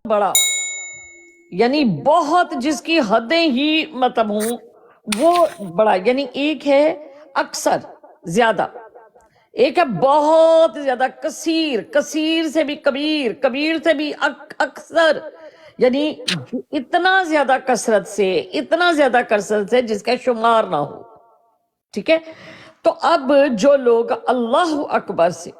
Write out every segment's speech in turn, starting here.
بڑا، یعنی بہت جس کی حدیں ہی مطلب ہوں وہ بڑا، یعنی ایک ہے اکثر زیادہ، ایک ہے بہت زیادہ کثیر، کثیر سے بھی کبیر، کبیر سے بھی اکثر، یعنی اتنا زیادہ کثرت سے، اتنا زیادہ کثرت سے جس کا شمار نہ ہو. ٹھیک ہے. تو اب جو لوگ اللہ اکبر سے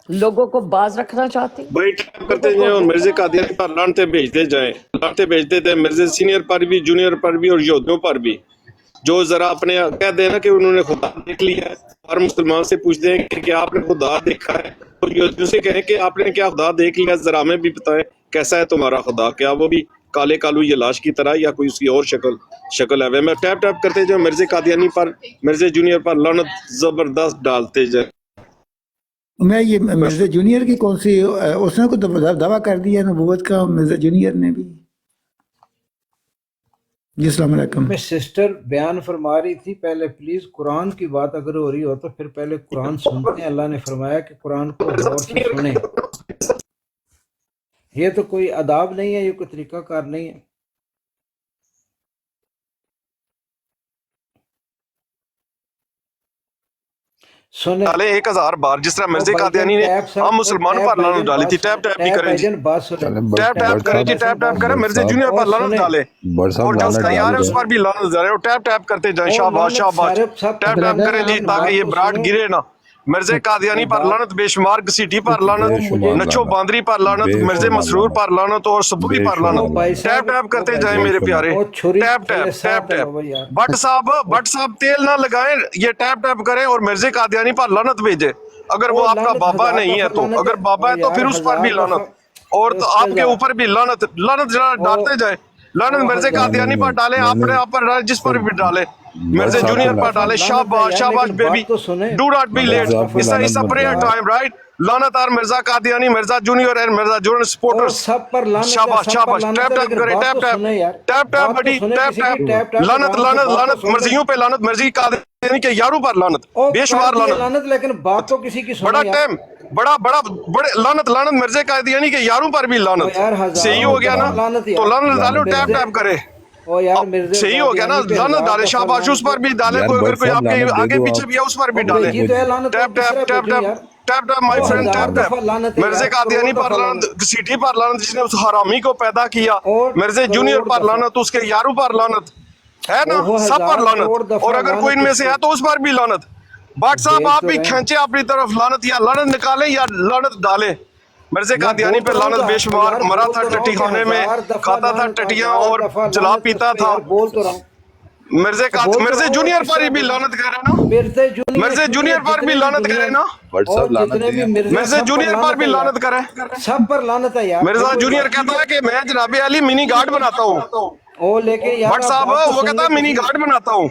لوگوں کو باز رکھنا چاہتے بھائی ٹائپ کرتے جائیں اور مرزا قادیانی پر لانتے بھیجتے جائیں، لانتے بھیجتے تھے مرزا سینئر پر بھی، جونیئر پر بھی اور یہودیوں پر بھی، جو ذرا اپنے کہہ دیں نا کہ انہوں نے خدا دیکھ لیا ہے. ہر مسلمان سے پوچھتے ہیں کہ کیا آپ نے خدا دیکھا ہے، اور یہودیوں سے کہیں کہ آپ نے کیا خدا دیکھ لیا، ذرا ہمیں بھی بتائیں کیسا ہے تمہارا خدا، کیا وہ بھی کالے کالو یا لاش کی طرح یا کوئی اس کی اور شکل ہے. میں ٹیپ ٹیپ کرتے جائیں مرزا قادیانی پر، مرزا جونیئر پر لعنت زبردست ڈالتے جائیں. میں یہ مرزا جونیئر کی کون سی اس نے کو دعویٰ کر دیا نبوت کا مرزا جونیئر نے بھی. جی السلام علیکم. میں سسٹر بیان فرما رہی تھی، پہلے پلیز قرآن کی بات اگر ہو رہی ہو تو پھر پہلے قرآن سنتے ہیں. اللہ نے فرمایا کہ قرآن کو غور سے سنیں. یہ تو کوئی آداب نہیں ہے، یہ کوئی طریقہ کار نہیں ہے. سنیں ڈالے 1000 بار، جس طرح مرزا قادیانی نے ہم مسلمان پر لعنت ڈالی تھی. ٹیپ ٹیپ بھی کریں جی، ٹیپ ٹیپ کریں جی، ٹیپ ٹیپ کریں. مرزا جونیئر پر لعنت ڈالے اور جو اس کا یار ہے اس پر بھی لعنت ڈالے، اور ٹیپ ٹیپ کرتے جائیں. شاباش شاباش، ٹیپ ٹیپ کریں جی تاکہ یہ براٹ گرے نا. مرزا قادیانی پر لعنت، بے شمار گسیٹی پر لعنت، نچو باندری پر لعنت، مرزا مسرور پر لعنت اور سبوی پر لعنت. ٹیپ ٹیپ کرتے جائیں میرے پیارے، tape tape tape tape. Butt صاحب تیل نہ لگائیں، یہ ٹیپ ٹیپ کریں اور مرزا قادیانی پر لعنت بھیجے. اگر وہ آپ کا بابا نہیں ہے تو، اگر بابا ہے تو پھر اس پر بھی لعنت، اور تو آپ کے اوپر بھی لعنت. لعنت ڈالتے جائیں. لعنت مرزا قادیانی پر ڈالے، اپنے آپ پر ڈالے، جس پر بھی ڈالے. مرزا جونیئر پر ڈالے. شاباش شاباش بیبی، ڈو ناٹ بی لیٹ، اس پریئر ٹائم رائٹ. لعنت آر Mirza Qadiani, Mirza junior and Mirza junior supporters. شاباش شاباش، ٹیپ ٹیپ کرے، ٹیپ ٹیپ ٹیپ ٹیپ بڑی، ٹیپ ٹیپ. لعنت لعنت لعنت، مرضیوں پہ لعنت، مرضی قادیانی کے یاروں پر لعنت، بے شمار لعنت. لیکن بات تو کسی کی بڑا ٹائم، بڑا بڑے لعنت لعنت مرزا قادیانی کے یاروں پر بھی لعنت. صحیح ہو گیا نا؟ تو لعنت ڈالو، ٹیپ ٹیپ کرے. صحیح ہو گیا نا؟ لعنت ڈالے. شاباش، اس پر بھی ڈالے. کوئی اگر کوئی آپ کے آگے پیچھے بھی ہے اس پر بھی ڈالے. Tap tape tape tape tape tap my friend, tap tap. Mirza Qadiani پر لعنت، سیٹی پر لعنت جس نے اس حرامی کو پیدا کیا. مرزا جونیئر پر لعنت، اس کے یاروں پر لعنت ہے نا، سب پر لعنت. اور اگر کوئی ان میں سے ہے تو اس پر بھی لعنت. بٹ صاحب آپ بھی کھینچے اپنی طرف لعنت، یا لعنت نکالیں یا لعنت ڈالیں. مرزا قادیانی پہ لعنت بے شمار. مرا تھا ٹٹی خانے میں، کھاتا تھا ٹٹیاں اور جلا پیتا تھا. مرزا جونیئر پر بھی لعنت کرے نا، مرزا جونیئر پر بھی لعنت کرے نا، مرزا جونیئر پر بھی لعنت کرے. سب پر لعنت ہے یار. مرزا جونیئر کہتا ہے کہ میں جناب علی منی گارڈ بناتا ہوں. لیکن بٹ صاحب وہ کہتا ہے منی گارڈ بناتا ہوں.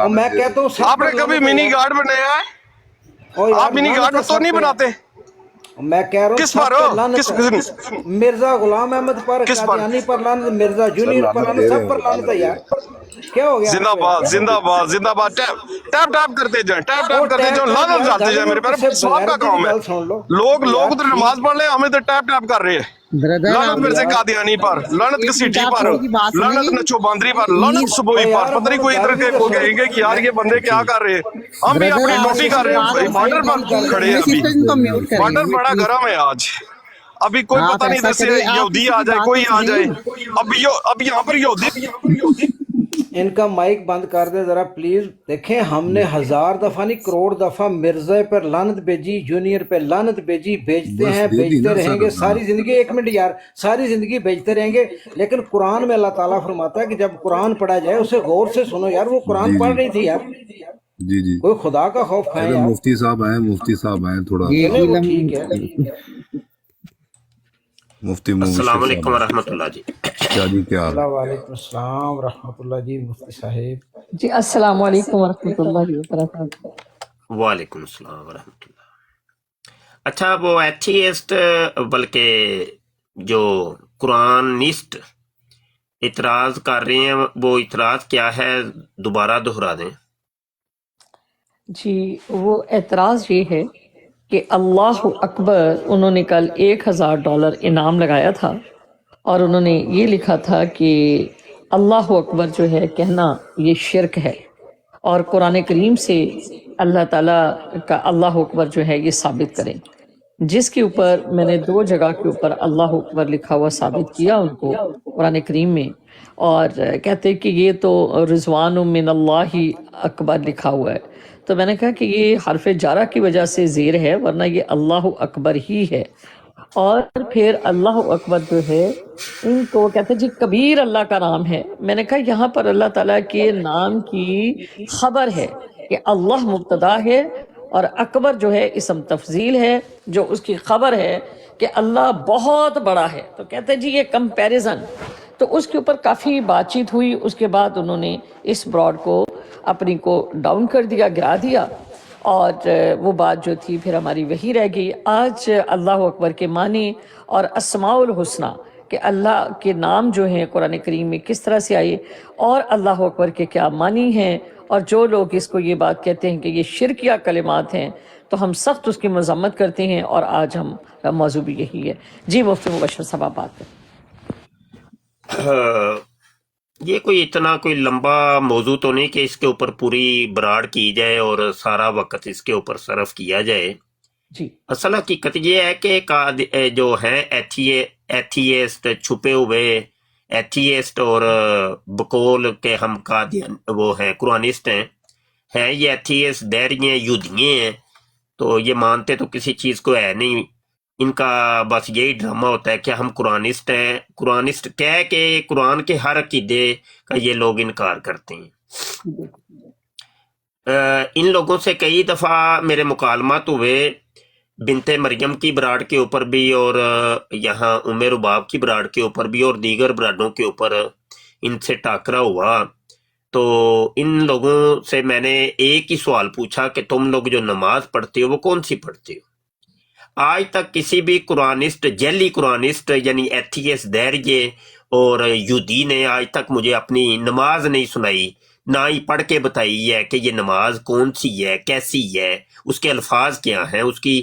میں کہتا ہوں آپ نے کبھی منی گارڈ بنایا ہے؟ آپ منی گارڈ تو نہیں بناتے. میں کہہ رہا ہوں کس پر ہو؟ مرزا غلام احمد پر، قادیانی پر لعنت، مرزا جونیئر پر لعنت، سب پر لعنت ہے یار. کیا ہو گیا؟ زندہ باد زندہ باد زندہ باد. ٹیپ ٹیپ کرتے جائیں، ٹیپ ٹیپ کرتے جائیں، لعنت ڈالتے جائیں. میرے پیارے سواب کا کام ہے. لوگ تو نماز پڑھ لیں، ہمیں تو ٹیپ ٹیپ کر رہے ہیں. لعنت مرزا قادیانی پر، لعنت کسیٹھی پر، لعنت نچو باندری پر، لعنت سبوئی پر. پتہ نہیں کوئی ادھر کے کو کہیں گے کہ یار یہ بندے کیا کر رہے ہیں. ہم بھی اپنی ڈیوٹی کر رہے ہیں، بارڈر پر کھڑے ہیں. ابھی بارڈر بڑا گرم ہے آج. ابھی کوئی پتہ نہیں ادھر سے یہودی آ جائے، کوئی آ جائے. اب یہاں پر یہودی. ان کا مائک بند کر دے ذرا پلیز. دیکھیں ہم نے 1000 دفعہ نہیں کروڑ دفعہ مرزا پر لعنت بھیجی، جونیئر پہ لعنت بھیجی، بھیجتے ہیں، بھیجتے رہیں گے ساری زندگی. ایک منٹ یار، ساری زندگی بھیجتے رہیں گے. لیکن قرآن میں اللہ تعالیٰ فرماتا ہے کہ جب قرآن پڑھا جائے اسے غور سے سنو یار. وہ قرآن پڑھ رہی تھی یار. جی جی، کوئی خدا کا خوف کھائیں یار. مفتی صاحب آئے تھوڑا. ٹھیک ہے. مفتی السلام علیکم ورحمۃ اللہ جی. جی کیا حال؟ وعلیکم السلام ورحمۃ اللہ جی. مفتی صاحب جی السلام علیکم ورحمۃ اللہ وبرکاتہ. وعلیکم السلام ورحمۃ اللہ. اچھا وہ ایتھیسٹ بلکہ جو قرآن نیسٹ اعتراض کر رہے ہیں، وہ اعتراض کیا ہے دوبارہ دہرا دیں. جی وہ اعتراض یہ ہے کہ اللہ اکبر انہوں نے کل $1000 انعام لگایا تھا اور انہوں نے یہ لکھا تھا کہ اللہ اکبر جو ہے کہنا یہ شرک ہے، اور قرآن کریم سے اللہ تعالیٰ کا اللہ اکبر جو ہے یہ ثابت کریں، جس کے اوپر میں نے 2 جگہ کے اوپر اللہ اکبر لکھا ہوا ثابت کیا ان کو قرآن کریم میں، اور کہتے کہ یہ تو رضوان من اللہ اکبر لکھا ہوا ہے، تو میں نے کہا کہ یہ حرف جارہ کی وجہ سے زیر ہے، ورنہ یہ اللہ اکبر ہی ہے۔ اور پھر اللہ اکبر جو ہے ان کو کہتے جی کبیر اللہ کا نام ہے، میں نے کہا یہاں پر اللہ تعالیٰ کے نام کی خبر ہے کہ اللہ مبتدا ہے اور اکبر جو ہے اسم تفضیل ہے جو اس کی خبر ہے کہ اللہ بہت بڑا ہے، تو کہتے جی یہ کمپیریزن، تو اس کے اوپر کافی بات چیت ہوئی، اس کے بعد انہوں نے اس براڈ کو اپنی کو ڈاؤن کر دیا، گرا دیا، اور وہ بات جو تھی پھر ہماری وہی رہ گئی۔ آج اللہ اکبر کے معنی اور اسماء الحسنہ کہ اللہ کے نام جو ہیں قرآن کریم میں کس طرح سے آئے اور اللہ اکبر کے کیا معنی ہیں، اور جو لوگ اس کو یہ بات کہتے ہیں کہ یہ شرکیہ کلمات ہیں تو ہم سخت اس کی مذمت کرتے ہیں، اور آج ہم موضوع بھی یہی ہے۔ جی مفتی مبشر صاحب آپ بات کریں۔ یہ کوئی اتنا کوئی لمبا موضوع تو نہیں کہ اس کے اوپر پوری براڈ کی جائے اور سارا وقت اس کے اوپر صرف کیا جائے۔ جی اصل حقیقت یہ ہے کہ جو ہیں ایتھیسٹ، چھپے ہوئے ایتھیسٹ اور بقول کے ہم قادیان وہ ہیں قرآنسٹ ہیں یہ ایتھیسٹ دہریے یہودیے ہیں، تو یہ مانتے تو کسی چیز کو ہے نہیں، ان کا بس یہی ڈرامہ ہوتا ہے کہ ہم قرآنسٹ ہیں، قرآنسٹ کہہ کے قرآن کے ہر عقیدے کا یہ لوگ انکار کرتے ہیں۔ ان لوگوں سے کئی دفعہ میرے مکالمات ہوئے، بنت مریم کی براڈ کے اوپر بھی اور یہاں ام رباب کی براڈ کے اوپر بھی اور دیگر براڈوں کے اوپر ان سے ٹاکرا ہوا، تو ان لوگوں سے میں نے ایک ہی سوال پوچھا کہ تم لوگ جو نماز پڑھتے ہو وہ کون سی پڑھتے ہو؟ آج تک کسی بھی قرآنسٹ، جیلی قرآنسٹ یعنی ایتھیس دہریے اور یہودی نے آج تک مجھے اپنی نماز نہیں سنائی، نہ ہی پڑھ کے بتائی ہے کہ یہ نماز کون سی ہے، کیسی ہے، اس کے الفاظ کیا ہیں، اس کی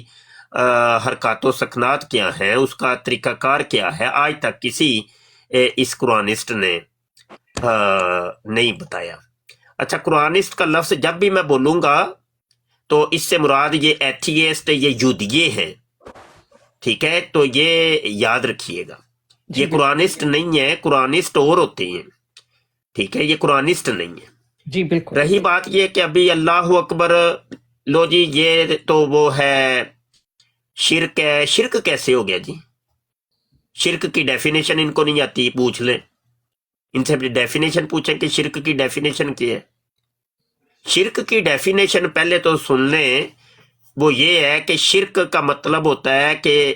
حرکات و سکنات کیا ہیں، اس کا طریقہ کار کیا ہے، آج تک کسی اس قرآنسٹ نے نہیں بتایا۔ اچھا، قرآنسٹ کا لفظ جب بھی میں بولوں گا تو اس سے مراد یہ ایتھیسٹ، یہ یہودیے ہیں، ٹھیک ہے؟ تو یہ یاد رکھیے گا، یہ قرآنسٹ نہیں ہے، قرآنسٹ اور ہوتے ہیں، ٹھیک ہے؟ یہ قرآنسٹ نہیں ہے۔ جی بالکل۔ رہی بات یہ کہ ابھی اللہ اکبر، لو جی یہ تو وہ ہے شرک ہے، شرک کیسے ہو گیا جی؟ شرک کی ڈیفینیشن ان کو نہیں آتی، پوچھ لیں ان سے، ڈیفینیشن پوچھیں کہ شرک کی ڈیفینیشن کیا ہے۔ شرک کی ڈیفینیشن پہلے تو سن لیں، وہ یہ ہے کہ شرک کا مطلب ہوتا ہے کہ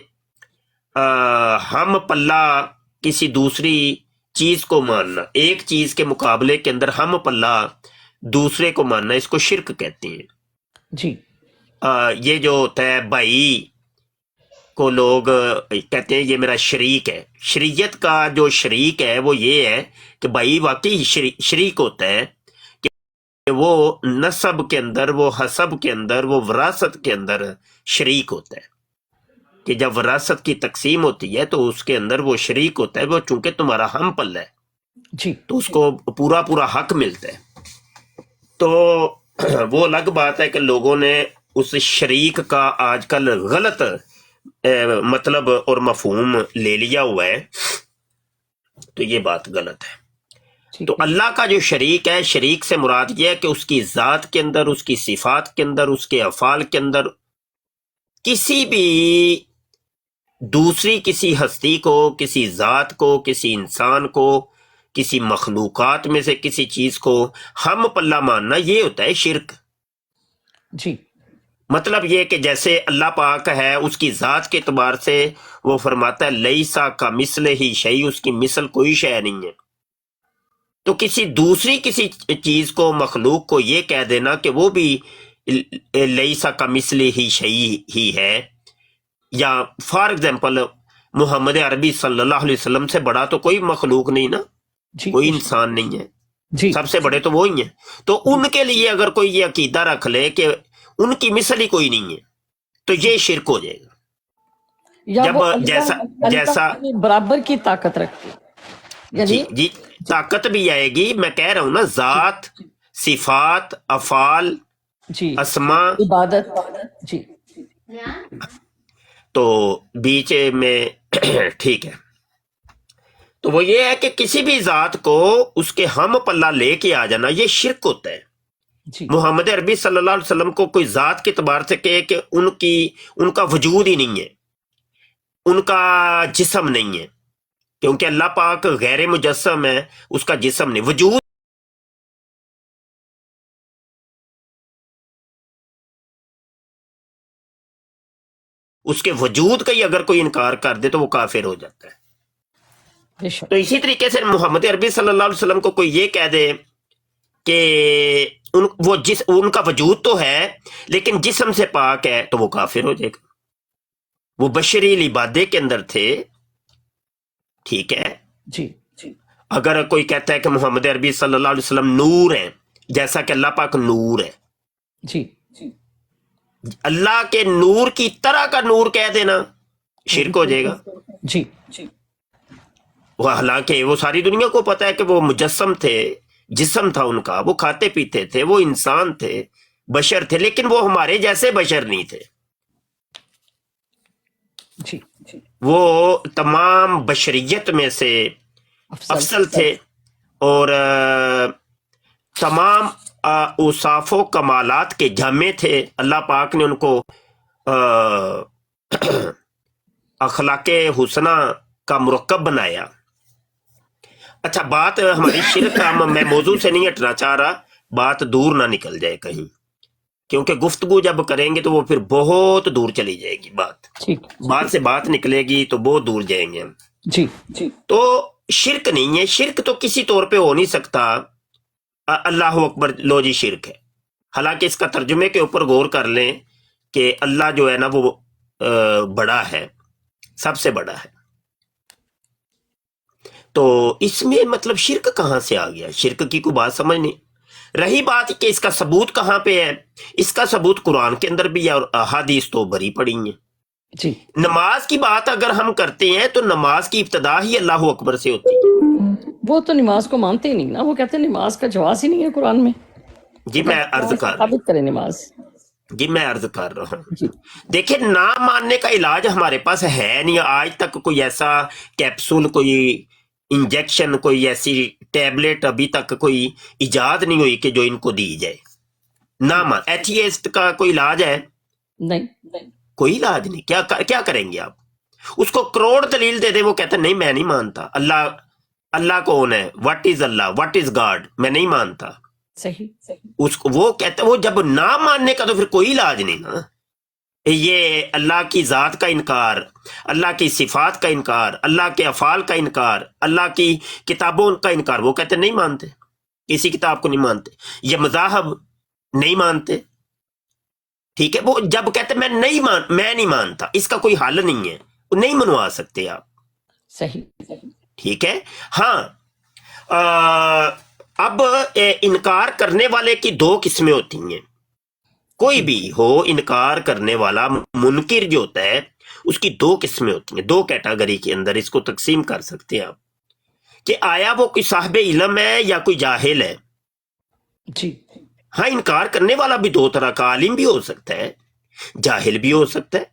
ہم پلہ کسی دوسری چیز کو ماننا، ایک چیز کے مقابلے کے اندر ہم پلہ دوسرے کو ماننا، اس کو شرک کہتے ہیں۔ جی یہ جو ہوتا ہے بھائی کو لوگ کہتے ہیں یہ میرا شریک ہے، شریعت کا جو شریک ہے وہ یہ ہے کہ بھائی واقعی شریک ہوتا ہے کہ وہ نسب کے اندر، وہ حسب کے اندر، وہ وراثت کے اندر شریک ہوتا ہے، کہ جب وراثت کی تقسیم ہوتی ہے تو اس کے اندر وہ شریک ہوتا ہے، وہ چونکہ تمہارا ہم پلہ ہے جی تو اس کو پورا پورا حق ملتا ہے۔ تو وہ الگ بات ہے کہ لوگوں نے اس شریک کا آج کل غلط مطلب اور مفہوم لے لیا ہوا ہے، تو یہ بات غلط ہے۔ تو اللہ کا جو شریک ہے، شریک سے مراد یہ ہے کہ اس کی ذات کے اندر، اس کی صفات کے اندر، اس کے افعال کے اندر کسی بھی دوسری کسی ہستی کو، کسی ذات کو، کسی انسان کو، کسی مخلوقات میں سے کسی چیز کو ہم پلہ ماننا، یہ ہوتا ہے شرک۔ جی مطلب یہ کہ جیسے اللہ پاک ہے، اس کی ذات کے اعتبار سے وہ فرماتا ہے لیسا کا مثل ہی شیء، اس کی مثل کوئی شے نہیں ہے، تو کسی دوسری کسی چیز کو، مخلوق کو یہ کہہ دینا کہ وہ بھی لیسا کا مثل ہی شیء ہی ہے، یا فار ایگزامپل محمد عربی صلی اللہ علیہ وسلم سے بڑا تو کوئی مخلوق نہیں نا، کوئی انسان نہیں ہے، جی سب سے بڑے تو وہی ہیں، تو ان کے لیے اگر کوئی یہ عقیدہ رکھ لے کہ ان کی مثل ہی کوئی نہیں ہے تو یہ شرک ہو جائے گا۔ یا جب وہ اللہ جیسا اپنی برابر کی طاقت رکھتی ہے، جی یعنی جی طاقت بھی آئے گی، میں کہہ رہا ہوں نا، ذات، صفات، افعال، جی اسما، عبادت، جی تو بیچ میں ٹھیک ہے. تو وہ یہ ہے کہ کسی بھی ذات کو اس کے ہم پلہ لے کے آ جانا، یہ شرک ہوتا ہے. جی محمد عربی صلی اللہ علیہ وسلم کو کوئی ذات کے اعتبار سے کہے کہ ان کا وجود ہی نہیں ہے، ان کا جسم نہیں ہے، کیونکہ اللہ پاک غیر مجسم ہے، اس کا جسم نہیں، وجود اس کے وجود کا ہی اگر کوئی انکار کر دے تو وہ کافر ہو جاتا ہے. بے شک. تو اسی طریقے سے محمد عربی صلی اللہ علیہ وسلم کو کوئی یہ کہہ دے کہ ان کا وجود تو ہے لیکن جسم سے پاک ہے، تو وہ کافر ہو جائے گا. وہ بشری لبادے کے اندر تھے، ٹھیک ہے. جی اگر کوئی کہتا ہے کہ محمد عربی صلی اللہ علیہ وسلم نور ہیں، جیسا کہ اللہ پاک نور ہے، جی اللہ کے نور کی طرح کا نور کہہ دینا شرک ہو جائے گا. جی وہ حالانکہ وہ ساری دنیا کو پتا ہے کہ وہ مجسم تھے، جسم تھا ان کا، وہ کھاتے پیتے تھے، وہ انسان تھے، بشر تھے، لیکن وہ ہمارے جیسے بشر نہیں تھے. جی وہ تمام بشریت میں سے افضل تھے، اور تمام اوصاف و کمالات کے جامع تھے. اللہ پاک نے ان کو اخلاق حسنہ کا مرکب بنایا. اچھا، بات ہماری شرک کا، میں موضوع سے نہیں ہٹنا چاہ رہا، بات دور نہ نکل جائے کہیں، کیونکہ گفتگو جب کریں گے تو وہ پھر بہت دور چلی جائے گی. بات سے بات نکلے گی تو بہت دور جائیں گے ہم. جی تو شرک نہیں ہے، شرک تو کسی طور پہ ہو نہیں سکتا. اللہ اکبر، لو جی شرک ہے. حالانکہ اس کا ترجمے کے اوپر غور کر لیں کہ اللہ جو ہے نا وہ بڑا ہے، سب سے بڑا ہے. تو اس میں مطلب شرک کہاں سے آ گیا؟ شرک کی کوئی بات سمجھ نہیں. رہی بات کہ اس کا ثبوت کہاں پہ ہے، اس کا ثبوت قرآن کے اندر بھی ہے اور احادیث تو بھری پڑی ہیں. جی نماز کی بات اگر ہم کرتے ہیں تو نماز کی ابتدا ہی اللہ اکبر سے ہوتی ہے. وہ تو نماز کو مانتے ہی نہیں نا، وہ کہتے ہیں نماز کا جواز ہی نہیں ہے قرآن میں. جی میں عرض کر رہا ثابت کرے نماز. ہوں. جی دیکھیں، نہ ماننے کا علاج ہمارے پاس ہے نہیں. آج تک کوئی ایسا کیپسول، کوئی انجیکشن، کوئی ایسی ٹیبلٹ ابھی تک کوئی ایجاد نہیں ہوئی کہ جو ان کو دی جائے. نہ ایتھیسٹ کا کوئی علاج ہے؟ نہیں. کوئی علاج نہیں. کیا کریں گے آپ؟ اس کو کروڑ دلیل دے دے، وہ کہتا ہے نہیں میں نہیں مانتا. اللہ کون ہے؟ What is Allah? What is God? میں نہیں مانتا. صحیح. اس کو وہ کہتا ہے، وہ جب نہ ماننے کا تو پھر کوئی علاج نہیں نا. یہ اللہ کی ذات کا انکار، اللہ کی صفات کا انکار، اللہ کے افعال کا انکار، اللہ کی کتابوں کا انکار، وہ کہتے نہیں مانتے، کسی کتاب کو نہیں مانتے. یہ مذاہب نہیں مانتے، ٹھیک ہے. وہ جب کہتے میں نہیں مانتا، اس کا کوئی حل نہیں ہے، وہ نہیں منوا سکتے آپ. صحیح. ٹھیک ہے. ہاں، اب انکار کرنے والے کی دو قسمیں ہوتی ہیں. کوئی بھی ہو انکار کرنے والا، منکر جو ہوتا ہے، اس کی دو قسمیں ہوتی ہیں. دو کیٹاگری کے اندر اس کو تقسیم کر سکتے ہیں آپ، کہ آیا وہ کوئی صاحب علم ہے یا کوئی جاہل ہے. جی ہاں، انکار کرنے والا بھی دو طرح کا، عالم بھی ہو سکتا ہے، جاہل بھی ہو سکتا ہے.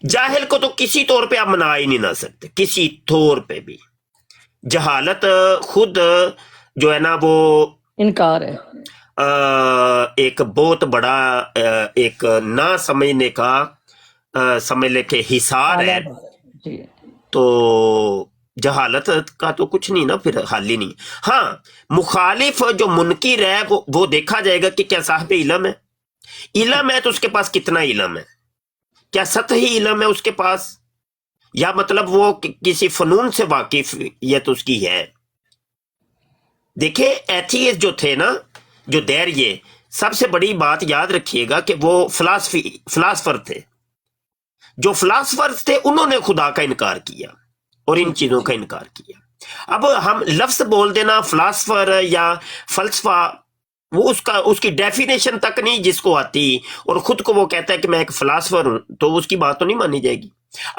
جاہل کو تو کسی طور پہ آپ منا ہی نہیں نہ سکتے، کسی طور پہ بھی. جہالت خود جو ہے نا وہ انکار ہے. ایک بہت بڑا ایک نہ سمجھنے کا سمجھ لے کہ حصار ہے. جی تو جہالت کا تو کچھ نہیں نا، پھر حل ہی نہیں. ہاں، مخالف جو منکر ہے وہ دیکھا جائے گا کہ کیا صاحب علم ہے. علم ہے تو اس کے پاس کتنا علم ہے؟ کیا سطحی علم ہے اس کے پاس، یا مطلب وہ کسی فنون سے واقفیت اس کی ہے؟ دیکھیں، ایتھیسٹ جو تھے نا، جو یہ سب سے بڑی بات یاد رکھیے گا کہ وہ فلاسفر تھے. جو فلاسفر تھے انہوں نے خدا کا انکار کیا اور ان چیزوں کا انکار کیا. اب ہم لفظ بول دینا فلاسفر یا فلسفہ، وہ اس کی ڈیفینیشن تک نہیں جس کو آتی، اور خود کو وہ کہتا ہے کہ میں ایک فلاسفر ہوں، تو اس کی بات تو نہیں مانی جائے گی.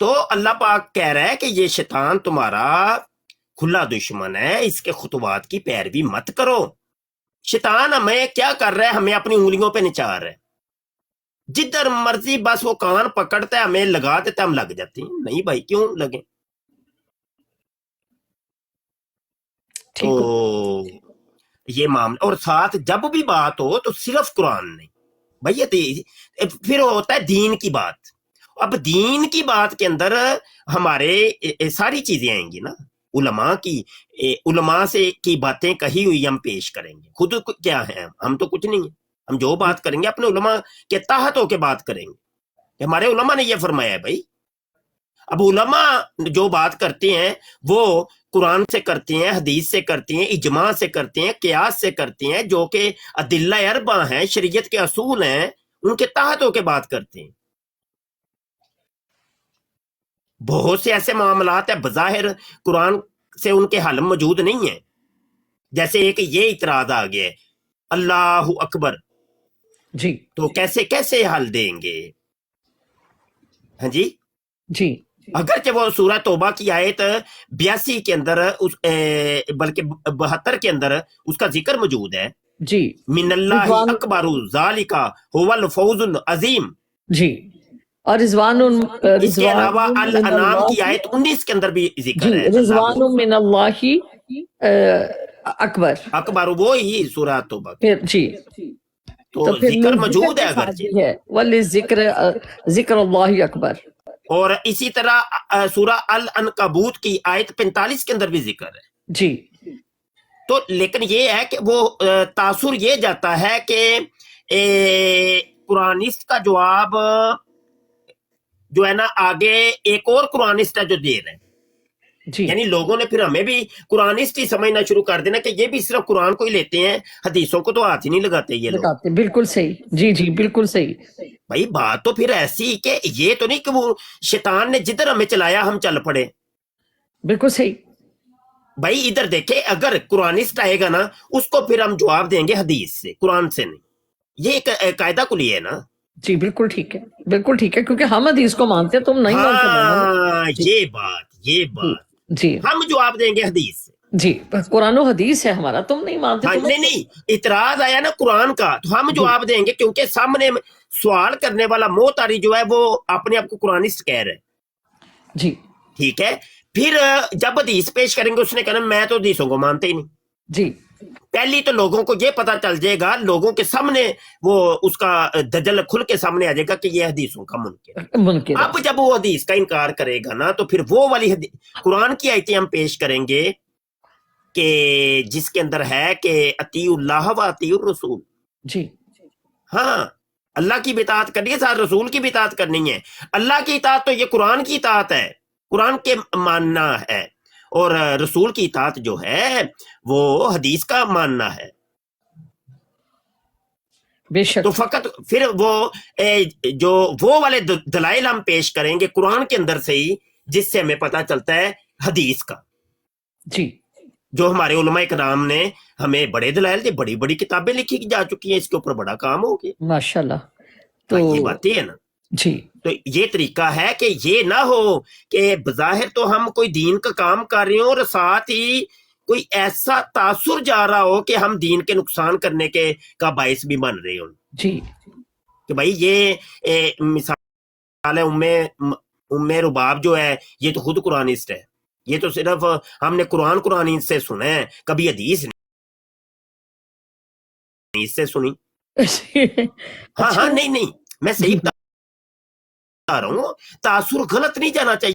تو اللہ پاک کہہ رہا ہے کہ یہ شیطان تمہارا کھلا دشمن ہے، اس کے خطوات کی پیروی مت کرو. شیطان ہمیں کیا کر رہا ہے؟ ہمیں اپنی انگلیوں پہ نچار رہا ہے، جدھر مرضی بس وہ کان پکڑتا ہے ہمیں لگا دیتا ہے، ہم لگ جاتے ہیں. نہیں بھائی، کیوں لگے؟ تو یہ معاملہ، اور ساتھ جب بھی بات ہو تو صرف قرآن نہیں بھائی، پھر ہوتا ہے دین کی بات. اب دین کی بات کے اندر ہمارے ساری چیزیں آئیں گی نا، علماء سے کی باتیں کہی ہوئی ہم پیش کریں گے. خود کیا ہے؟ ہم تو کچھ نہیں ہیں. ہم جو بات کریں گے اپنے علماء کے تحت ہو کے بات کریں گے کہ ہمارے علماء نے یہ فرمایا ہے. بھائی اب علماء جو بات کرتے ہیں وہ قرآن سے کرتے ہیں، حدیث سے کرتے ہیں، اجماع سے کرتے ہیں، قیاس سے کرتے ہیں، جو کہ ادلہ اربع ہیں، شریعت کے اصول ہیں، ان کے تحت ہو کے بات کرتے ہیں. بہت سے ایسے معاملات ہیں بظاہر قرآن سے ان کے حل موجود نہیں ہیں. جیسے ایک یہ اعتراض آ گیا ہے اللہ اکبر، جی تو کیسے حل دیں گے؟ ہاں جی، جی اگرچہ وہ سورہ توبہ کی آیت 82 کے اندر بلکہ 72 کے اندر اس کا ذکر موجود ہے، جی من اللہ رضوان، اکبر ذالک هو الفوز العظیم. جی، اور رضوان اس کے رضوان علاوہ من الانعام کی اللہ، آیت 19 کے اندر بھی جی ذکر ہے اللہ رضوان من اللہ اکبر. اکبر، وہی سورہ توبہ کی. پھر جی، تو تو پھر ذکر ذکر موجود ہے کے ساتھ اگرچہ. بھی ہے ولی ذکر، ذکر اللہ اکبر. اور اسی طرح سورہ العنکبوت کی آیت 45 کے اندر بھی ذکر ہے. جی تو لیکن یہ ہے کہ وہ تاثر یہ جاتا ہے کہ قرآنسٹ کا جواب جو ہے نا آگے ایک اور قرآنسٹ ہے جو دے رہے ہیں. جی یعنی لوگوں نے پھر ہمیں بھی قرآنسٹ ہی سمجھنا شروع کر دینا کہ یہ بھی صرف قرآن کو ہی لیتے ہیں، حدیثوں کو تو ہاتھ ہی نہیں لگاتے یہ لوگ. لگاتے، بالکل صحیح. جی جی بالکل صحیح. بھائی بات تو پھر ایسی کہ یہ تو نہیں کہ وہ شیطان نے جدھر ہمیں چلایا ہم چل پڑے. بالکل صحیح. بھائی ادھر دیکھیں، اگر قرآنسٹ آئے گا نا اس کو پھر ہم جواب دیں گے حدیث سے، قرآن سے نہیں. یہ ایک قاعدہ کلی ہے نا. جی بالکل ٹھیک ہے، بالکل ٹھیک ہے، کیونکہ ہم حدیث کو مانتے ہیں، تم نہیں مانتے ہاں، جی یہ جی بات جی ہم جواب دیں گے حدیث سے. جی، قرآن و حدیث ہے ہمارا، تم نہیں مانتے. ہاں تم نہیں، اعتراض آیا نا قرآن کا تو ہم جی جواب دیں گے، کیونکہ سامنے سوال کرنے والا موتاری جو ہے وہ اپنے آپ کو قرآنسٹ کہہ رہے ہیں. جی ٹھیک ہے، پھر جب حدیث پیش کریں گے اس نے کہنا میں تو حدیثوں کو مانتے ہی نہیں. جی پہلی تو لوگوں کو یہ پتا چل جائے گا، لوگوں کے سامنے وہ اس کا دجل کھل کے سامنے آ جائے گا کہ یہ حدیثوں کا منکر ہے. منکر ہے. اب جب وہ حدیث کا انکار کرے گا نا تو پھر وہ والی قرآن کی آیتیں ہم پیش کریں گے کہ جس کے اندر ہے کہ اطیع اللہ و اطیع الرسول. جی ہاں، اللہ کی بھی اطاعت کرنی ہے، ساتھ رسول کی بھی اطاعت کرنی ہے. اللہ کی اطاعت تو یہ قرآن کی اطاعت ہے، قرآن کے ماننا ہے، اور رسول کی اطاعت جو ہے وہ حدیث کا ماننا ہے. بے تو شک. فقط پھر وہ والے دلائل ہم پیش کریں گے قرآن کے اندر سے ہی، جس سے ہمیں پتہ چلتا ہے حدیث کا. جی جو ہمارے علماء کرام نے ہمیں بڑے دلائل دے، بڑی بڑی کتابیں لکھی جا چکی ہیں، اس کے اوپر بڑا کام ہو گیا. ماشاء اللہ. تو ہاں، یہ باتیں ہیں نا. جی تو یہ طریقہ ہے کہ یہ نہ ہو کہ بظاہر تو ہم کوئی دین کا کام کر رہے ہوں اور ساتھ ہی کوئی ایسا تاثر جا رہا ہو کہ ہم دین کے نقصان کرنے کے کا باعث بھی بن رہے ہوں. جی کہ بھائی یہ مثال ہے ام رباب جو ہے یہ تو خود قرآنسٹ ہے، یہ تو صرف ہم نے قرآن سے سنا ہے، کبھی حدیث نہیں اس سے سنی. ہاں اچھا. نہیں، میں صحیح بتا رہا ہوں، تاثر غلط نہیں جانا چاہیے.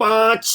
5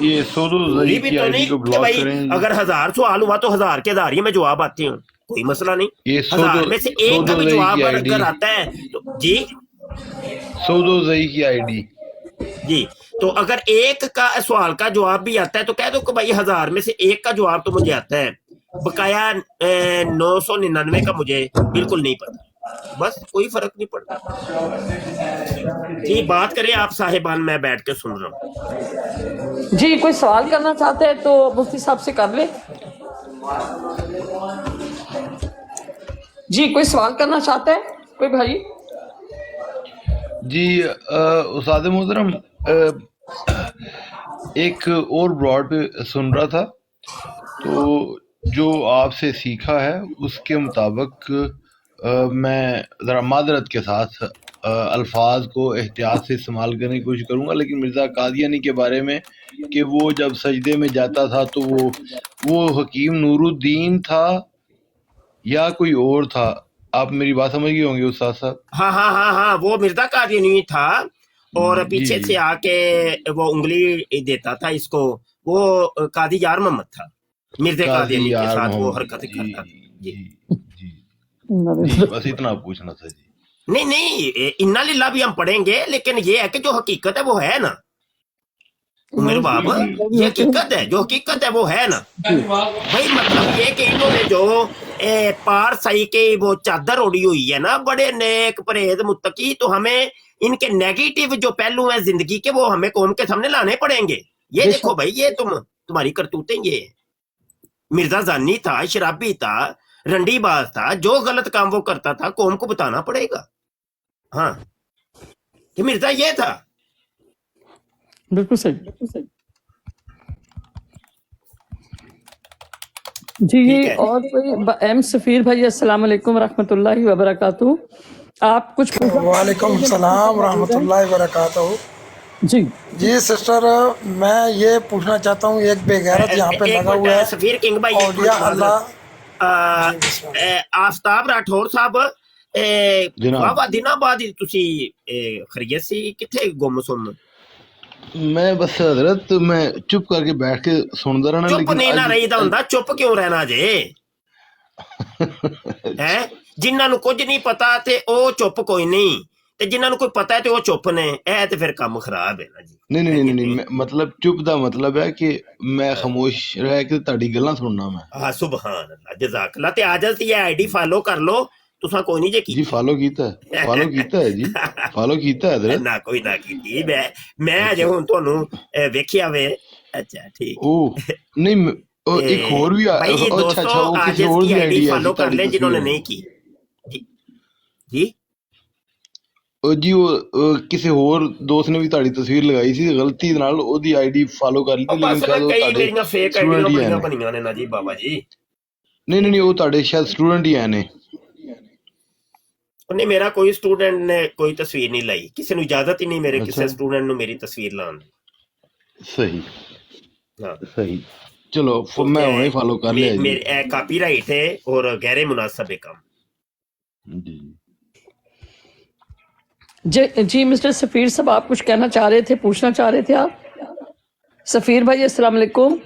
یہ سودو ضروری زئی بھی کی تو آئی ڈی نہیں کو کہ بلاک بھائی کریں. اگر 1000 سوال ہوا تو 1000 کے 1000 ہی میں جواب آتے ہوں، کوئی مسئلہ نہیں. یہ 1000 میں سے ایک کا سودو بھی زئی جواب کی آئی ڈی، اگر آتا ہے تو جی سودو زئی کی آئی ڈی. جی تو اگر ایک کا سوال کا جواب بھی آتا ہے تو کہہ دو کہ بھائی 1000 میں سے ایک کا جواب تو مجھے آتا ہے، بقایا 999 کا مجھے بالکل نہیں پتا، بس کوئی فرق نہیں پڑتا. جی بات کریں آپ صاحبان، میں بیٹھ کے سن رہا ہوں. جی کوئی سوال کرنا چاہتے ہیں تو مفتی صاحب سے کر لیں. جی کوئی سوال کرنا چاہتا ہے کوئی بھائی؟ جی استاد محترم، ایک اور براڈ پہ سن رہا تھا، تو جو آپ سے سیکھا ہے اس کے مطابق میں ذرا معذرت کے ساتھ الفاظ کو احتیاط سے استعمال کرنے کی کوشش کروں گا، لیکن مرزا قادیانی کے بارے میں کہ وہ جب سجدے میں جاتا تھا تو وہ حکیم نور الدین تھا یا کوئی اور تھا؟ آپ میری بات سمجھ گئے ہوں گے استاد صاحب. ہاں وہ مرزا قادیانی تھا، اور جی پیچھے سے آ کے وہ انگلی دیتا تھا اس کو، وہ قاضی یار محمد تھا، مرزا قادیانی کے ساتھ وہ حرکتیں کرتا تھا. جی جی بس اتنا پوچھنا تھا. جی نہیں انا للہ بھی ہم پڑھیں گے، لیکن یہ ہے کہ جو حقیقت ہے وہ ہے نا میرے باب، یہ حقیقت ہے، جو حقیقت ہے وہ ہے نا بھائی. مطلب یہ کہ انہوں نے جو پار سائی کے وہ چادر اڑی ہوئی ہے نا، بڑے نیک پرہیز متقی، تو ہمیں ان کے نیگیٹو جو پہلو ہیں زندگی کے وہ ہمیں قوم کے سامنے لانے پڑیں گے. یہ دیکھو بھائی، یہ تمہاری کرتوتیں یہ مرزا زانی تھا، شرابی تھا، رنڈی باز تھا، جو غلط کام وہ کرتا تھا قوم کو بتانا پڑے گا. ہاں کہ مرزا یہ تھا. بالکل صحیح. جی اور کوئی ایم سفیر بھائی، السلام علیکم ورحمۃ اللہ وبرکاتہ. آپ کچھ وعلیکم السلام ورحمۃ اللہ وبرکاتہ. جی سسٹر، میں یہ پوچھنا چاہتا ہوں، ایک بے غیرت یہاں پہ لگا ہوا ہے سفیر کنگ بھائی، اولیاء اللہ. آفتاب راٹھور صاحب، واہ دنوں بعد تسی خیریت سی، کتنے گم سم؟ میں بس حضرت میں چپ کر کے بیٹھ کے سنتا رہنا. چپ نہیں نہ رہی دا ہوندا، چپ کیوں رہنا جے؟ جنہاں نو کچھ نہیں پتا تے او چپ کوئی نہیں، تے جنہاں نو کوئی پتا ہے تے او چپ نے، اے تے پھر کام خراب ہے نا جی. نہیں مطلب چپ دا مطلب ہے کہ میں خاموش رہ کے تہاڈی گلاں سننا. میں ہاں سبحان اللہ، جزاک اللہ. تے آجز دی آئی ڈی فالو کر لو، تساں کوئی نہیں جے کی. جی فالو کیتا ہے جی، فالو کیتا ہے حضرت. نہ کوئی نہ کیتی، میں اجے ہن تانوں ویکھیا وے. اچھا ٹھیک. نہیں ایک اور بھی بھائی دوستو آجز کی آئی ڈی فالو کر لیں جنہوں نے نہیں کی. جی جی وہ کسی اور دوست نے بھی تہاڈی تصویر لگائی سی غلطی نال، او دی آئی ڈی فالو کر لیتی، لیکن شاید وہ کئی تہاڈے میریاں فیک آئیڈیاں بڑیاں بنیاں نے نا جی بابا جی. نہیں وہ تہاڈے شاید اسٹوڈنٹ ہی ہیں نے. نہیں میرا کوئی اسٹوڈنٹ نے کوئی تصویر نہیں لائی، کسی نو اجازت ہی نہیں میرے کسی اسٹوڈنٹ نو میری تصویر لان دی. صحیح چلو میں ہی فالو کر لیا. میرے کاپی رائٹ ہے اور غیر مناسب ہے کام. جی مسٹر سفیر صاحب، آپ کچھ کہنا چاہ رہے تھے، پوچھنا چاہ رہے تھے آپ؟ سفیر بھائی السلام علیکم.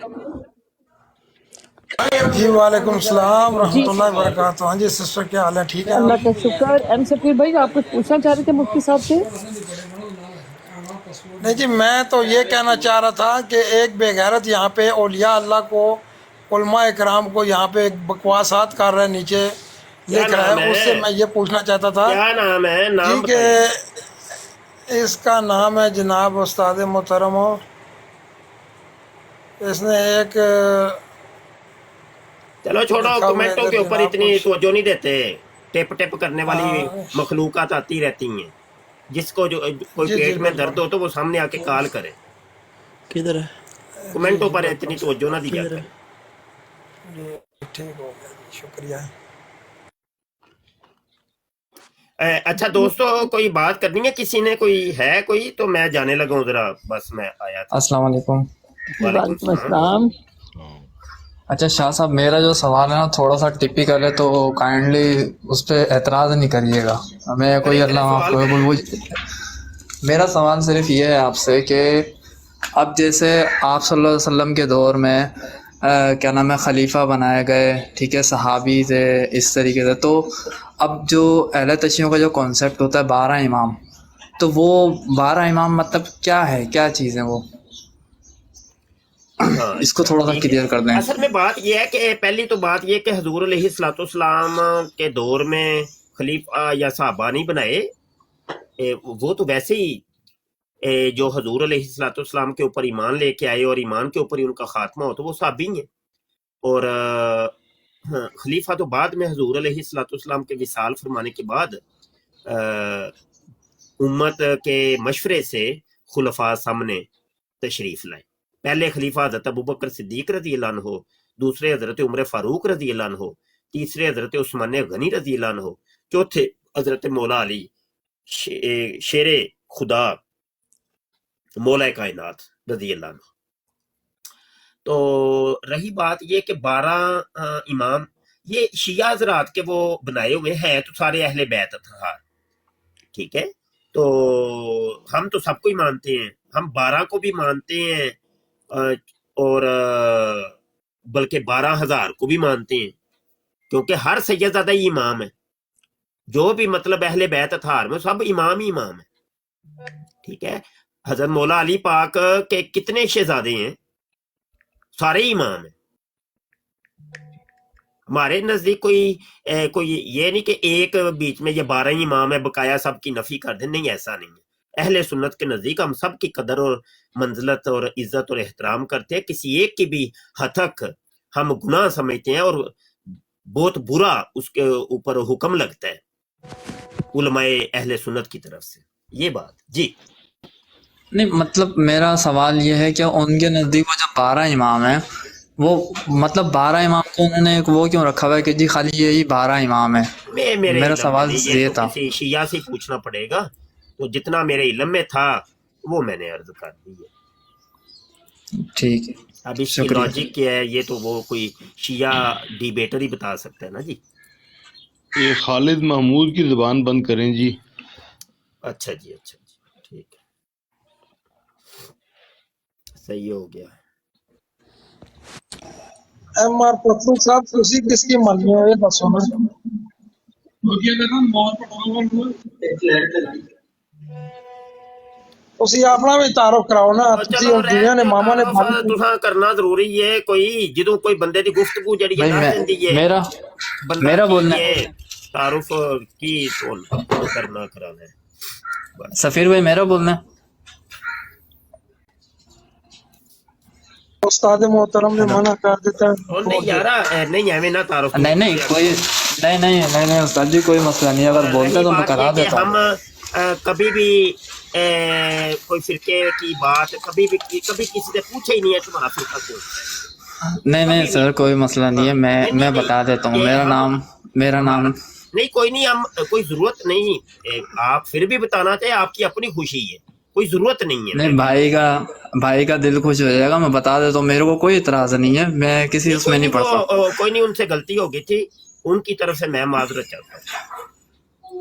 جی وعلیکم السلام ورحمۃ اللہ وبرکاتہ. ہاں جی سسٹر، کیا حال ہے؟ ٹھیک ہے اللہ کا شکر. ایم سفیر بھائی آپ کچھ پوچھنا چاہ رہے تھے مفتی صاحب سے؟ نہیں جی، میں تو یہ کہنا چاہ رہا تھا کہ ایک بے غیرت یہاں پہ اولیاء اللہ کو، علماء اکرام کو یہاں پہ بکواسات کر رہا ہے، نیچے لکھ رہا ہے. اس سے میں یہ پوچھنا چاہتا تھا کیا نام ہے؟ جی کہ اس کا نام ہے جناب استاد محترم، اس نے ایک چلو چھوڑو، کمنٹوں کے اوپر اتنی توجہ نہیں دیتے. ٹپ ٹپ کرنے والی مخلوقات آتی رہتی ہیں. جس کو جو کوئی پیٹ میں درد ہو تو وہ سامنے آ کے کال کرے. کدھر ہے؟ کمنٹوں پر اتنی توجہ نہ دیا کرے. ٹھیک ہو گیا، شکریہ. اچھا دوستو، کوئی بات کرنی ہے کسی نے؟ کوئی ہے کوئی؟ تو میں جانے لگا ہوں ذرا، بس میں آیا تھا. السلام علیکم. وعلیکم السلام. اچھا شاہ صاحب، میرا جو سوال ہے نا تھوڑا سا ٹپیکل ہے، تو کائنڈلی اس پہ اعتراض نہیں کریے گا. ہمیں کوئی اللہ معاف کرے. میرا سوال صرف یہ ہے آپ سے کہ اب جیسے آپ صلی اللہ علیہ وسلم کے دور میں کیا نام ہے خلیفہ بنائے گئے، ٹھیک ہے، صحابی تھے اس طریقے سے، تو اب جو اہل تشیعوں کا جو کانسیپٹ ہوتا ہے 12 امام، تو وہ 12 امام مطلب کیا ہے، کیا چیز ہے وہ؟ ہاں اس کو اچھا تھوڑا سا ٹھیک ہے. کلیئر کر دیں. اصل میں بات یہ ہے کہ پہلی تو بات یہ کہ حضور علیہ الصلوۃ والسلام کے دور میں خلیفہ یا صحابہ نہیں بنائے، وہ تو ویسے ہی جو حضور علیہ الصلوۃ والسلام کے اوپر ایمان لے کے آئے اور ایمان کے اوپر ہی ان کا خاتمہ ہو تو وہ صحابی ہیں. اور خلیفہ تو بعد میں حضور علیہ الصلوۃ والسلام کے وصال فرمانے کے بعد امت کے مشورے سے خلفاء سامنے تشریف لائے. پہلے خلیفہ حضرت ابوبکر صدیق رضی اللہ عنہ، دوسرے حضرت عمر فاروق رضی اللہ عنہ، تیسرے حضرت عثمان غنی رضی اللہ عنہ، چوتھے حضرت مولا علی شیر خدا مولا کائنات رضی اللہ عنہ. تو رہی بات یہ کہ 12 امام یہ شیعہ حضرات کے وہ بنائے ہوئے ہیں تو سارے اہل بیت اطہار، ٹھیک ہے. تو ہم تو سب کو ہی مانتے ہیں، ہم 12 کو بھی مانتے ہیں اور بلکہ 12,000 کو بھی مانتے ہیں، کیونکہ ہر سیدزادہ ہی امام ہے. جو بھی مطلب اہل بیت اطہار میں سب امام ہی امام ہے، ٹھیک ہے. حضرت مولا علی پاک کے کتنے شہزادے ہیں؟ سارے ہی امام ہیں. ہمارے نزدیک کوئی یہ نہیں کہ ایک بیچ میں یہ 12 ہی امام ہے بقایا سب کی نفی کر دیں، نہیں، ایسا نہیں ہے. اہل سنت کے نزدیک ہم سب کی قدر اور منزلت اور عزت اور احترام کرتے ہیں. کسی ایک کی بھی ہتک ہم گناہ سمجھتے ہیں اور بہت برا اس کے اوپر حکم لگتا ہے علماء اہل سنت کی طرف سے. یہ بات جی نہیں، مطلب میرا سوال یہ ہے کہ ان کے نزدیک وہ جو 12 امام ہیں وہ مطلب 12 امام کو انہوں نے وہ کیوں رکھا ہوا ہے کہ جی خالی یہی 12 امام ہیں؟ میرے میرا علم سوال میں یہ یہ تو تھا. کسی شیعہ سے پوچھنا پڑے گا. تو جتنا میرے علم میں تھا وہ میں نے عرض کر دی ہے. ٹھیک ہے، اب اس کی شکریہ. لاجک کیا ہے یہ تو وہ کوئی شیعہ ڈیبیٹر ہی بتا سکتا ہے نا جی. یہ خالد محمود کی زبان بند کریں جی. اچھا جی ٹھیک ہے، صحیح ہو گیا. ایم آر پتلو صاحب تسی کس کی ماننی ہو یہ دسو نا. تسی اپنا بھی تعارف کراؤ نا. تسی چلو ہن رہن جنہاں نے دیو ماما نے تعارف تساں کرنا ضروری ہے. کوئی جدوں کوئی بندے دی گفتگو جڑی ہے بھائی دس دین دی ہے میرا بندہ میرا کی بولنا یہ تعارف کی تو کرنا کرانا ہے بس. سفیر بھائی میرا بولنا ہے. استاد محترم نے ہیلو. منع کر دیتا ہے. اور نہیں یار نہیں ایویں نہ تعارف نہیں نہیں کوئی نہیں استاد جی کوئی مسئلہ نہیں، اگر بولتے رہی تو میں بات کرا یہ کہ دیتا ہم ہوں. کبھی بھی کوئی فرقے کی بات کبھی کسی سے پوچھے ہی نہیں ہے تمہارا فرقہ کون. نہیں کبھی سر کوئی مسئلہ نہیں ہے، نہیں میں نہیں بتا دیتا ہوں. یہ میرا نام نہیں کوئی نہیں، ہم کوئی ضرورت نہیں. آپ پھر بھی بتانا چاہے آپ کی اپنی خوشی ہے، کوئی ضرورت نہیں ہے. نہیں، بھائی کا دل خوش ہو جائے گا، میں بتا دیتا ہوں. میرے کو کوئی اعتراض نہیں ہے، میں کسی اس میں نہیں پڑتا. کوئی نہیں، ان سے غلطی ہو گئی تھی، ان کی طرف سے میں معذرت چاہتا ہوں.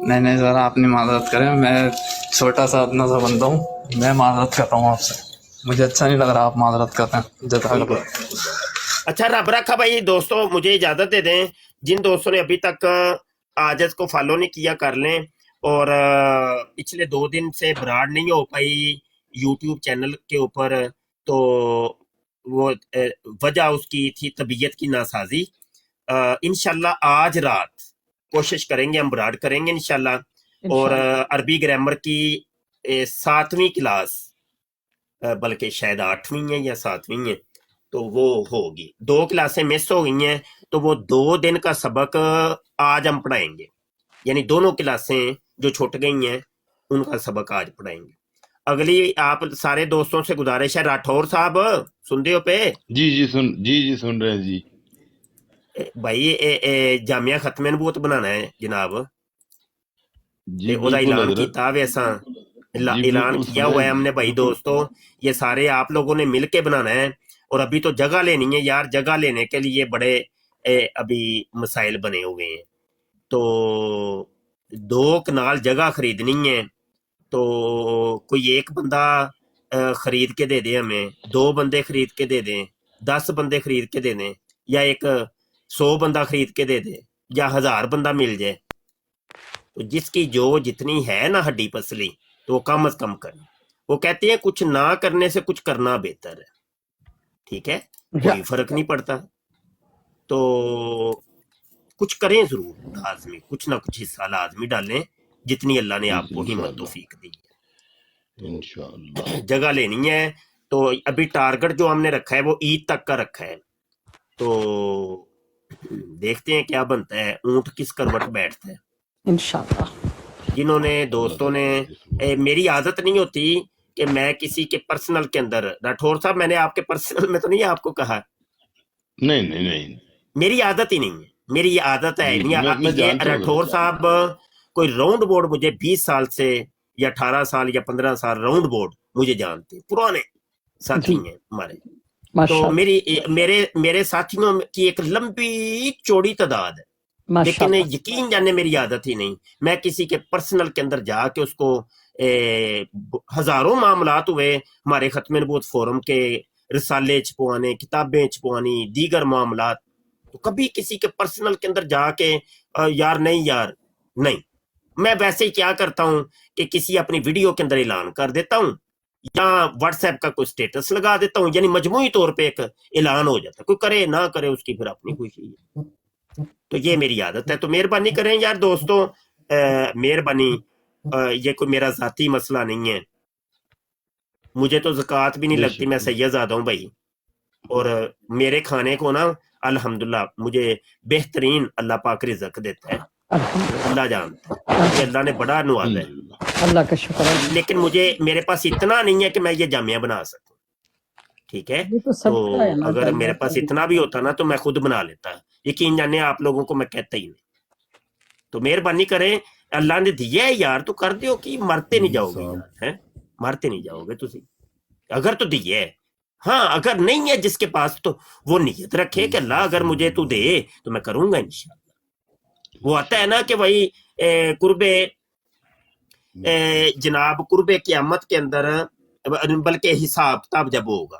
نہیں سر آپ نہیں معذرت کریں، میں چھوٹا سا اتنا سا بندہ ہوں، میں معذرت کرتا ہوں آپ سے. مجھے اچھا نہیں لگ رہا آپ معذرت کرتے ہیں. جزاک اللہ. اچھا رب رکھا بھائی. دوستوں مجھے اجازت دے دیں، جن دوستوں نے ابھی تک آجز کو فالو نہیں کیا کر لیں. اور پچھلے 2 دن سے براڈ نہیں ہو پائی یوٹیوب چینل کے اوپر، تو وہ وجہ اس کی تھی طبیعت کی ناسازی. انشاءاللہ آج رات کوشش کریں گے، ہم براڈ کریں گے انشاءاللہ. اور عربی گرامر کی 7ویں کلاس، بلکہ شاید 8ویں ہے یا 7ویں ہے، تو وہ ہوگی. 2 کلاسیں مس ہو گئی ہیں تو وہ 2 دن کا سبق آج ہم پڑھائیں گے. یعنی دونوں کلاسیں جو چھوٹ گئی ہیں ان کا سبق آج پڑھائیں گے. اگلی آپ سارے دوستوں سے گزارش ہے، راٹھور صاحب سن رہے ہو پہ جی سن رہے ہیں جی. بھائی جامعہ ختم نبوت بنانا ہے جناب، جی وہ بالکل اعلان حضرت. کیتا ویسا جی اعلان بالکل کیا سنا ہوا ہے جی. ہم نے بھائی دوستو. یہ سارے آپ لوگوں نے مل کے بنانا ہے. اور ابھی تو جگہ لینی ہے یار، جگہ لینے کے لیے بڑے ابھی مسائل بنے ہوئے ہیں. تو 2 کنال جگہ خریدنی ہے، تو کوئی ایک بندہ خرید کے دے دیں ہمیں، 2 بندے خرید کے دے دیں، 10 بندے خرید کے دے دیں، یا ایک 100 بندہ خرید کے دے دے، یا 1000 بندہ مل جائے، تو جس کی جو جتنی ہے نا ہڈی پسلی تو وہ کم از کم کریں. وہ کہتے ہیں کچھ نہ کرنے سے کچھ کرنا بہتر ہے. ٹھیک ہے، کوئی فرق نہیں پڑتا، تو کچھ کریں ضرور لازمی، کچھ نہ کچھ حصہ لازمی ڈالیں جتنی اللہ نے آپ کو ہمت توفیق دی ہے. انشاءاللہ جگہ لینی ہے تو ابھی ٹارگٹ جو ہم نے رکھا ہے وہ عید تک کا رکھا ہے، تو دیکھتے ہیں کیا بنتا ہے، اونٹ کس کروٹ بیٹھتا ہے. انشاءاللہ. جنہوں نے دوستوں نے میری عادت نہیں ہوتی کہ میں کسی کے پرسنل کے اندر، راٹھور صاحب میں نے آپ کے پرسنل میں تو نہیں آپ کو کہا، نہیں نہیں نہیں، میری عادت ہی نہیں ہے، میری یہ عادت ہے میں نہیں. یہ جانتا ہوں. راٹھور صاحب کوئی راؤنڈ بورڈ مجھے 20 سال سے یا 18 سال یا 15 سال راؤنڈ بورڈ مجھے جانتے، پرانے ساتھی ہیں ہمارے. تو میرے ساتھیوں کی ایک لمبی چوڑی تعداد ہے، لیکن یقین جانے میری عادت ہی نہیں. میں کسی کے پرسنل کے اندر جا کے اس کو ہزاروں معاملات ہوئے ہمارے ختم نبوت فورم کے، رسالے چھپوانے، کتابیں چھپوانی، دیگر معاملات، تو کبھی کسی کے پرسنل کے اندر جا کے یار نہیں. میں ویسے ہی کیا کرتا ہوں کہ کسی اپنی ویڈیو کے اندر اعلان کر دیتا ہوں یا واٹس ایپ کا کوئی سٹیٹس لگا دیتا ہوں، یعنی مجموعی طور پہ ایک اعلان ہو جاتا ہے. کوئی کرے نہ کرے اس کی پھر اپنی خوشی ہے. تو یہ میری عادت ہے. تو مہربانی کریں یار دوستوں، مہربانی، یہ کوئی میرا ذاتی مسئلہ نہیں ہے. مجھے تو زکوٰۃ بھی نہیں لگتی، میں سید زادہ ہوں بھائی، اور میرے کھانے کو نا الحمدللہ مجھے بہترین اللہ پاک رزق دیتا ہے، اللہ جانتا ہے، مجھے اللہ نے بڑا نوازا ہے، اللہ کا شکر ہے. لیکن میرے پاس اتنا نہیں ہے کہ میں یہ جامعہ بنا سکوں. ٹھیک ہے، تو اگر میرے پاس اتنا بھی ہوتا نا تو میں خود بنا لیتا. یقین جانے آپ لوگوں کو میں کہتا ہی نہیں. تو مہربانی کریں، اللہ نے دیا ہے یار تو کر دیو، کہ مرتے نہیں جاؤ گے یار، مرتے نہیں جاؤ گے تسی اگر تو دیے ہے. ہاں اگر نہیں ہے جس کے پاس تو وہ نیت رکھے کہ اللہ اگر مجھے تو دے تو میں کروں گا انشاءاللہ. وہ آتا ہے نا کہ بھائی قرب جناب قرب قیامت کے اندر، بلکہ حساب کتاب جب ہوگا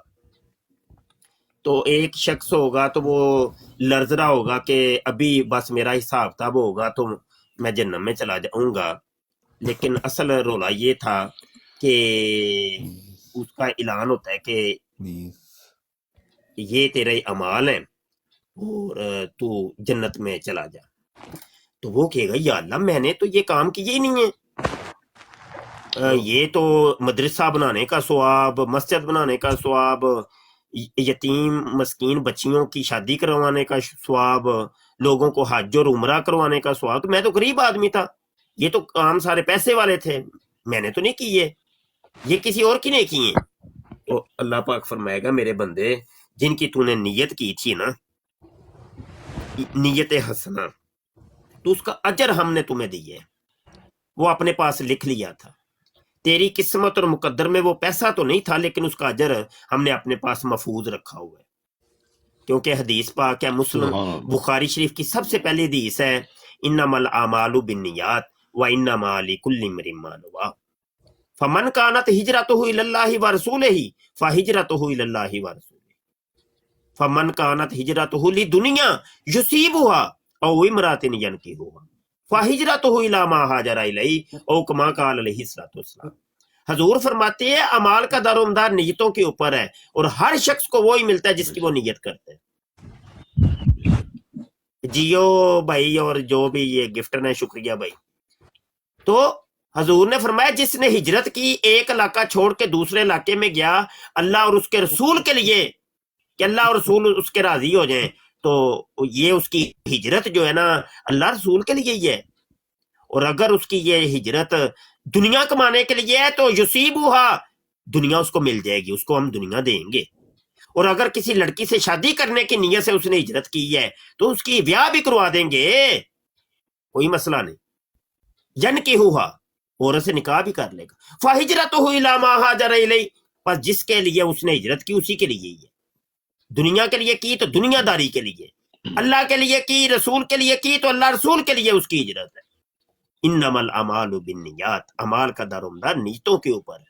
تو ایک شخص ہوگا تو وہ لرز رہا ہوگا کہ ابھی بس میرا حساب کتاب ہوگا تو میں جنت میں چلا جاؤں گا. لیکن اصل رولا یہ تھا کہ اس کا اعلان ہوتا ہے کہ یہ تیرے اعمال ہیں اور تو جنت میں چلا جا. تو وہ کہے گا یا اللہ میں نے تو یہ کام کیے ہی نہیں ہے، یہ تو مدرسہ بنانے کا ثواب، مسجد بنانے کا ثواب، یتیم مسکین بچیوں کی شادی کروانے کا ثواب، لوگوں کو حج اور عمرہ کروانے کا ثواب. تو میں تو غریب آدمی تھا، یہ تو کام سارے پیسے والے تھے، میں نے تو نہیں کیے، یہ کسی اور کی نہیں کیے. تو اللہ پاک فرمائے گا میرے بندے جن کی تو نے نیت کی تھی نا، نیت حسنہ، تو اس کا اجر ہم نے تمہیں دی ہے، وہ اپنے پاس لکھ لیا تھا. تیری قسمت اور مقدر میں وہ پیسہ تو نہیں تھا، لیکن اس کا اجر ہم نے اپنے پاس محفوظ رکھا ہوا ہے. کیونکہ حدیث پاک ہے، مسلم بخاری شریف کی سب سے پہلی حدیث ہے، انما الاعمال بالنیات وانما لکل امرئ ما نوى فمن كانت هجرته الى الله ورسوله فهجرته الى الله ورسوله فمن كانت هجرته لدنيا يصيبها او امرأة ينكحها فهجرته الى ما هاجر اليه او كما قال عليه الصلوۃ والسلام. حضور فرماتے ہیں اعمال کا دار و مدار نیتوں کے اوپر ہے، اور ہر شخص کو وہی ملتا ہے جس کی وہ نیت کرتا ہے. جیو بھائی اور جو بھی یہ گفٹر ہیں، شکریہ بھائی. تو حضور نے فرمایا جس نے ہجرت کی، ایک علاقہ چھوڑ کے دوسرے علاقے میں گیا اللہ اور اس کے رسول کے لیے، کہ اللہ اور رسول اس کے راضی ہو جائیں، تو یہ اس کی ہجرت جو ہے نا اللہ رسول کے لیے ہی ہے. اور اگر اس کی یہ ہجرت دنیا کمانے کے لیے ہے تو یصیبھا، دنیا اس کو مل جائے گی، اس کو ہم دنیا دیں گے. اور اگر کسی لڑکی سے شادی کرنے کی نیت سے اس نے ہجرت کی ہے تو اس کی بیاہ بھی کروا دیں گے، کوئی مسئلہ نہیں. ینکحھا، عورت سے نکاح بھی کر لے گا. فہجرتہ الی ما ہاجر الیہ، پس جس کے لیے اس نے ہجرت کی اسی کے لیے ہی ہے. دنیا کے لیے کی تو دنیا داری کے لیے، اللہ کے لیے کی، رسول کے لیے کی تو اللہ رسول کے لیے اس کی ہجرت ہے. انما الاعمال بالنیات، اعمال کا دار و مدار نیتوں کے اوپر ہے.